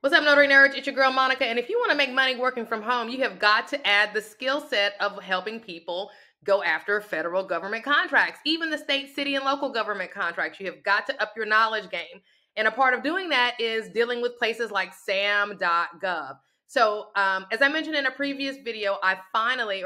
What's up, Notary Nerds? It's your girl, Monica. And if you want to make money working from home, you have got to add the skill set of helping people go after federal government contracts, even the state, city, and local government contracts. You have got to up your knowledge game. And a part of doing that is dealing with places like sam.gov. So as I mentioned in a previous video, I finally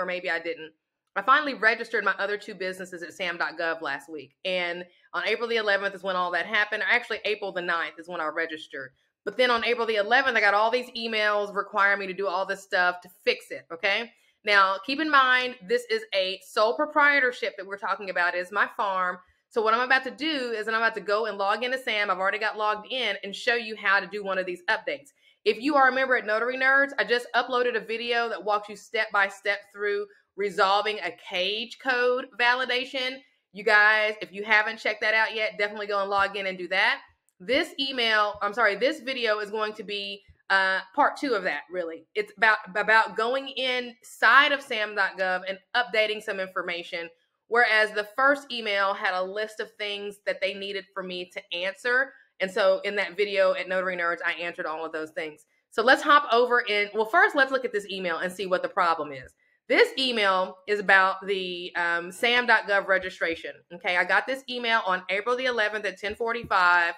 registered my other two businesses at sam.gov last week. And on April the 11th is when all that happened. Actually, April the 9th is when I registered. But then on April the 11th, I got all these emails requiring me to do all this stuff to fix it, okay? Now, keep in mind, this is a sole proprietorship that we're talking about. It is my farm. So what I'm about to do is I'm about to go and log into SAM. I've already got logged in and show you how to do one of these updates. If you are a member at Notary Nerds, I just uploaded a video that walks you step by step through resolving a cage code validation. You guys, if you haven't checked that out yet, definitely go and log in and do that. This video is going to be part 2 of that, really. It's about going inside of sam.gov and updating some information, whereas the first email had a list of things that they needed for me to answer. And so in that video at Notary Nerds, I answered all of those things. So let's hop over in. Well, first, let's look at this email and see what the problem is. This email is about the sam.gov registration. Okay, I got this email on April the 11th at 10:45.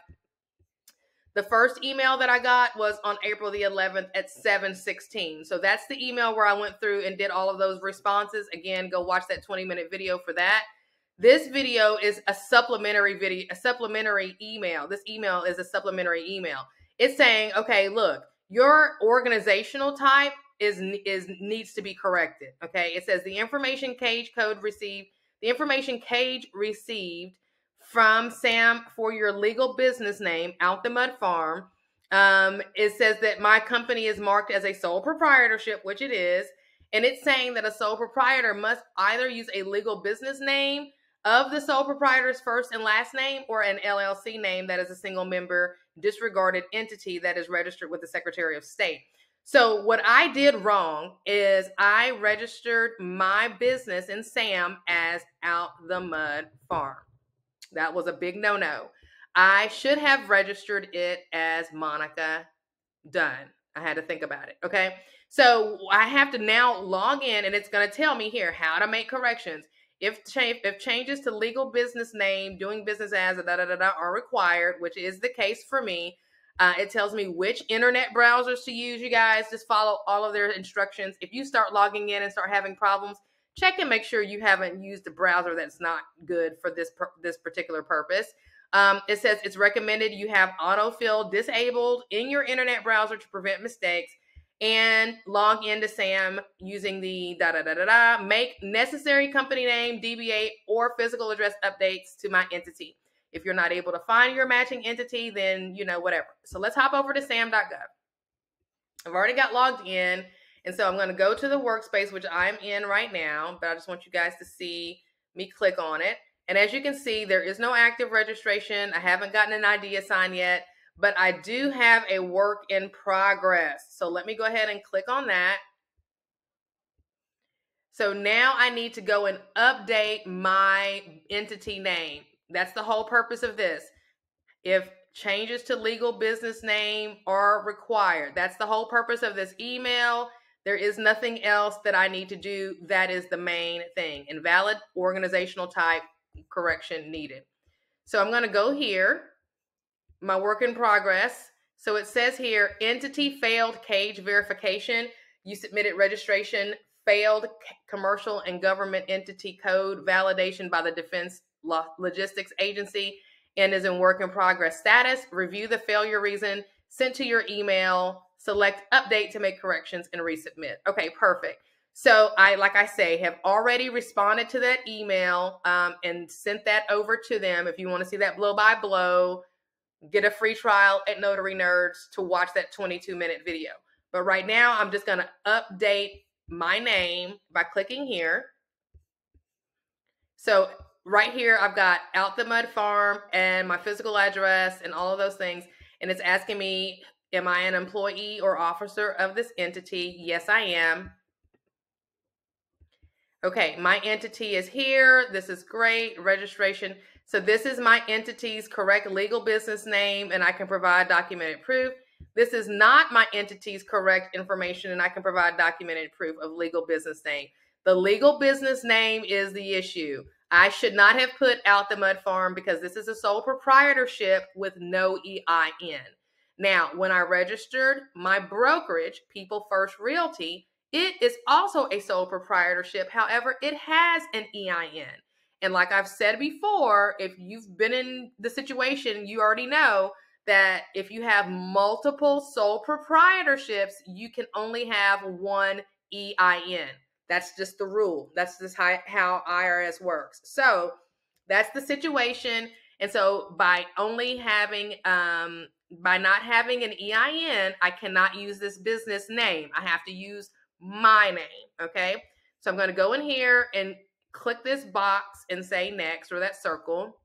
The first email that I got was on April the 11th at 7:16. So that's the email where I went through and did all of those responses. Again, go watch that 20-minute video for that. This video is a supplementary video, a supplementary email. This email is a supplementary email. It's saying, okay, look, your organizational type needs to be corrected. Okay, it says the information cage received from SAM for your legal business name, Out the Mud Farm. It says that my company is marked as a sole proprietorship, which it is. And it's saying that a sole proprietor must either use a legal business name of the sole proprietor's first and last name or an LLC name that is a single member disregarded entity that is registered with the Secretary of State. So what I did wrong is I registered my business in SAM as Out the Mud Farm. That was a big no-no. I should have registered it as Monica Dunn. I had to think about it, okay? So I have to now log in, and it's going to tell me here how to make corrections. If changes to legal business name, doing business as, are required, which is the case for me, it tells me which internet browsers to use, you guys. Just follow all of their instructions. If you start logging in and start having problems, check and make sure you haven't used a browser that's not good for this particular purpose. It says it's recommended you have autofill disabled in your internet browser to prevent mistakes, and log into SAM using the make necessary company name, DBA, or physical address updates to my entity. If you're not able to find your matching entity, then, whatever. So let's hop over to sam.gov. I've already got logged in. And so I'm going to go to the workspace, which I'm in right now, but I just want you guys to see me click on it. And as you can see, there is no active registration. I haven't gotten an ID assigned yet, but I do have a work in progress. So let me go ahead and click on that. So now I need to go and update my entity name. That's the whole purpose of this. If changes to legal business name are required, that's the whole purpose of this email. There is nothing else that I need to do. That is the main thing. Invalid organizational type correction needed. So I'm going to go here, my work in progress. So it says here, entity failed cage verification. You submitted registration, failed commercial and government entity code validation by the Defense Logistics Agency and is in work in progress status. Review the failure reason sent to your email. Select update to make corrections and resubmit. Okay, perfect. So like I say, have already responded to that email and sent that over to them. If you want to see that blow by blow, get a free trial at Notary Nerds to watch that 22-minute video. But right now, I'm just going to update my name by clicking here. So right here, I've got Out the Mud Farm and my physical address and all of those things. And it's asking me, am I an employee or officer of this entity? Yes, I am. Okay, my entity is here. This is great. Registration. So this is my entity's correct legal business name, and I can provide documented proof. This is not my entity's correct information, and I can provide documented proof of legal business name. The legal business name is the issue. I should not have put Out the Mud Farm because this is a sole proprietorship with no EIN. Now, when I registered my brokerage, People First Realty, it is also a sole proprietorship. However, it has an EIN. And like I've said before, if you've been in the situation, you already know that if you have multiple sole proprietorships, you can only have one EIN. That's just the rule. That's just how IRS works. So that's the situation. And so by only having, by not having an EIN, I cannot use this business name. I have to use my name. Okay. So I'm going to go in here and click this box and say next, or that circle.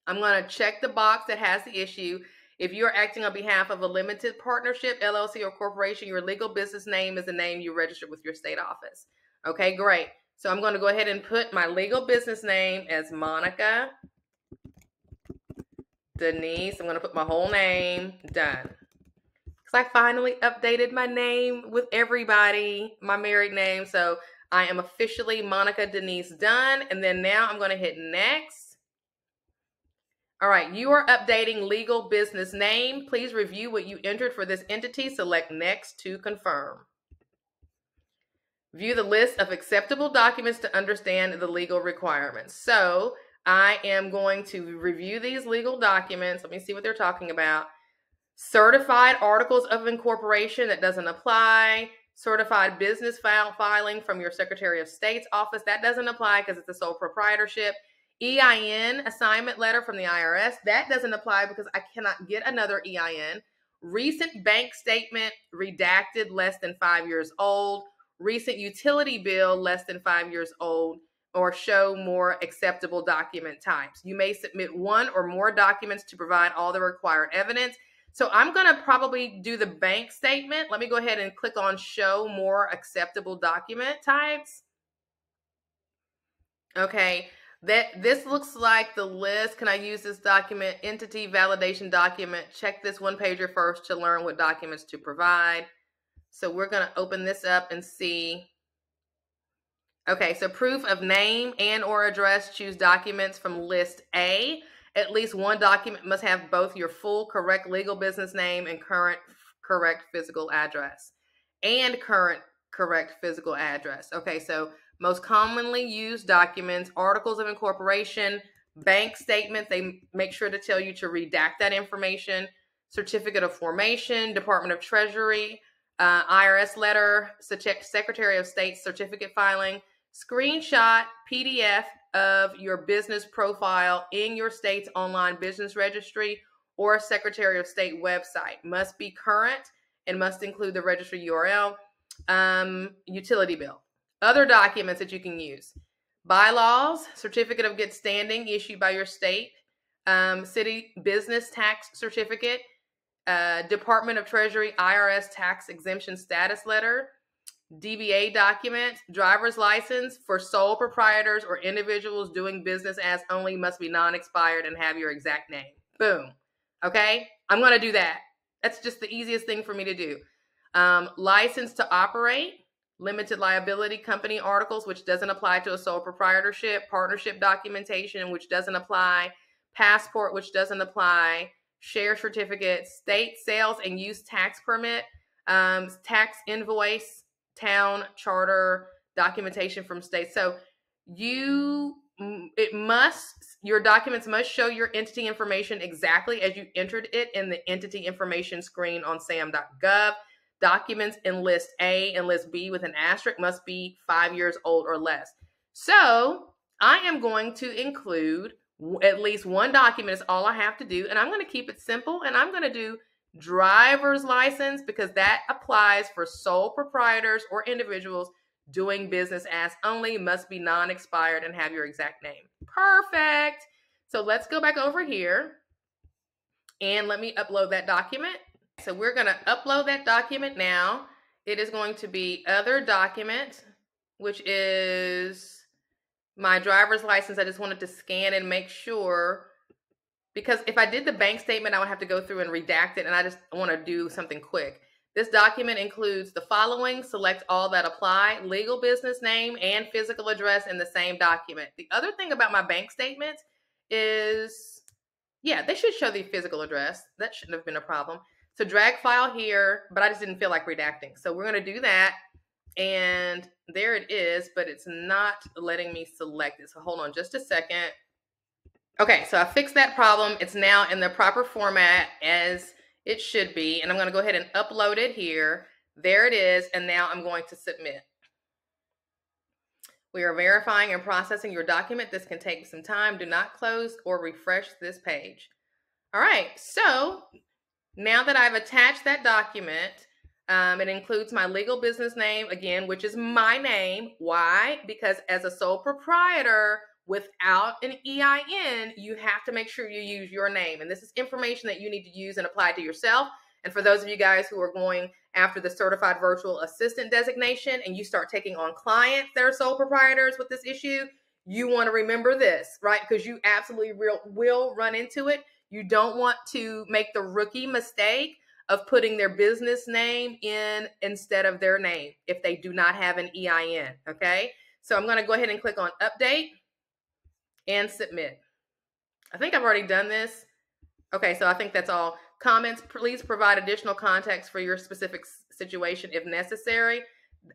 I'm going to check the box that has the issue. If you're acting on behalf of a limited partnership, LLC, or corporation, your legal business name is the name you registered with your state office. Okay, great. So I'm going to go ahead and put my legal business name as Monica Denise. I'm going to put my whole name. Done. Because I finally updated my name with everybody, my married name. So I am officially Monica Denise done. And then now I'm going to hit next. All right, you are updating legal business name. Please review what you entered for this entity. Select next to confirm. View the list of acceptable documents to understand the legal requirements. So I am going to review these legal documents. Let me see what they're talking about. Certified articles of incorporation, that doesn't apply. Certified business filing from your Secretary of State's office, that doesn't apply because it's a sole proprietorship. EIN assignment letter from the IRS, that doesn't apply because I cannot get another EIN. Recent bank statement, redacted, less than 5 years old. Recent utility bill, less than 5 years old, or show more acceptable document types. You may submit one or more documents to provide all the required evidence. So I'm going to probably do the bank statement. Let me go ahead and click on show more acceptable document types. Okay. This looks like the list. Can I use this document? Entity validation document. Check this one pager first to learn what documents to provide. So we're going to open this up and see. Okay, so proof of name and or address. Choose documents from list A. At least one document must have both your full correct legal business name and current correct physical address. And current correct physical address. Okay, so most commonly used documents, articles of incorporation, bank statement, they make sure to tell you to redact that information, certificate of formation, Department of Treasury, IRS letter, Secretary of State certificate filing, screenshot PDF of your business profile in your state's online business registry or Secretary of State website. Must be current and must include the registry URL, utility bill. Other documents that you can use: bylaws, certificate of good standing issued by your state, city business tax certificate, Department of Treasury IRS tax exemption status letter, DBA document, driver's license for sole proprietors or individuals doing business as only must be non-expired and have your exact name. Boom. Okay, I'm going to do that. That's just the easiest thing for me to do. License to operate, limited liability company articles, which doesn't apply to a sole proprietorship, partnership documentation, which doesn't apply, passport, which doesn't apply, share certificate, state sales and use tax permit, tax invoice, town charter, documentation from state. So your documents must show your entity information exactly as you entered it in the entity information screen on sam.gov. Documents in list A and list B with an asterisk must be 5 years old or less. So I am going to include at least one document is all I have to do. And I'm going to keep it simple. And I'm going to do driver's license because that applies for sole proprietors or individuals doing business as only, must be non-expired and have your exact name. Perfect. So let's go back over here and let me upload that document. So we're going to upload that document now. It is going to be other document, which is my driver's license. I just wanted to scan and make sure because if I did the bank statement, I would have to go through and redact it, and I just want to do something quick. This document includes the following. Select all that apply: legal business name and physical address in the same document. The other thing about my bank statements is, yeah, they should show the physical address. That shouldn't have been a problem. So drag file here, but I just didn't feel like redacting. So we're going to do that. And there it is, but it's not letting me select it. So hold on just a second. Okay, so I fixed that problem. It's now in the proper format as it should be. And I'm going to go ahead and upload it here. There it is. And now I'm going to submit. We are verifying and processing your document. This can take some time. Do not close or refresh this page. All right, so now that I've attached that document, it includes my legal business name, again, which is my name. Why? Because as a sole proprietor, without an EIN, you have to make sure you use your name. And this is information that you need to use and apply to yourself. And for those of you guys who are going after the certified virtual assistant designation and you start taking on clients that are sole proprietors with this issue, you want to remember this, right? Because you absolutely will run into it. You don't want to make the rookie mistake of putting their business name in instead of their name if they do not have an EIN, okay? So I'm going to go ahead and click on update and submit. I think I've already done this. Okay, so I think that's all. Comments, please provide additional context for your specific situation if necessary.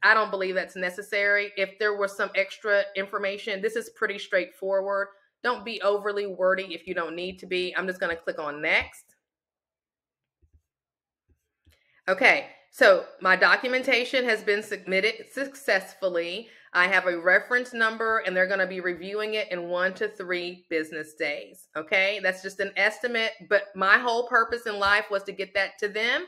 I don't believe that's necessary. If there was some extra information, this is pretty straightforward. Don't be overly wordy if you don't need to be. I'm just going to click on next. Okay, so my documentation has been submitted successfully. I have a reference number and they're going to be reviewing it in 1 to 3 business days. Okay, that's just an estimate, but my whole purpose in life was to get that to them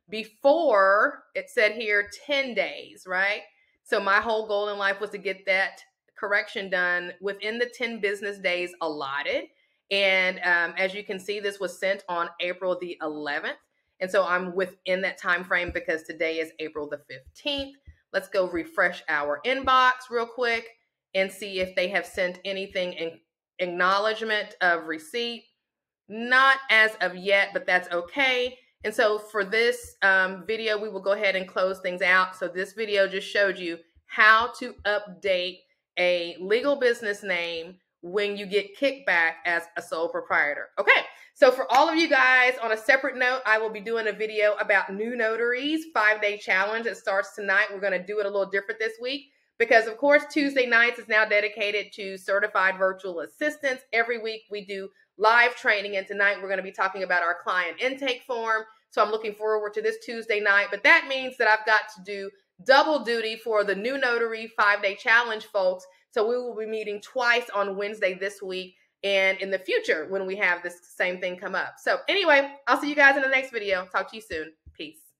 before it said here 10 days, right? So my whole goal in life was to get that correction done within the 10 business days allotted. And as you can see, this was sent on April the 11th. And so I'm within that time frame because today is April the 15th. Let's go refresh our inbox real quick and see if they have sent anything in acknowledgement of receipt. Not as of yet, but that's okay. And so for this video, we will go ahead and close things out. So this video just showed you how to update a legal business name when you get kickback as a sole proprietor. Okay, so for all of you guys, on a separate note, I will be doing a video about new notaries 5-day challenge. It starts tonight. We're going to do it a little different this week because, of course, Tuesday nights is now dedicated to certified virtual assistants. Every week we do live training, and tonight we're going to be talking about our client intake form. So I'm looking forward to this Tuesday night, but that means that I've got to do double duty for the new notary 5-day challenge, folks. So we will be meeting twice on Wednesday this week and in the future when we have this same thing come up. So anyway, I'll see you guys in the next video. Talk to you soon. Peace.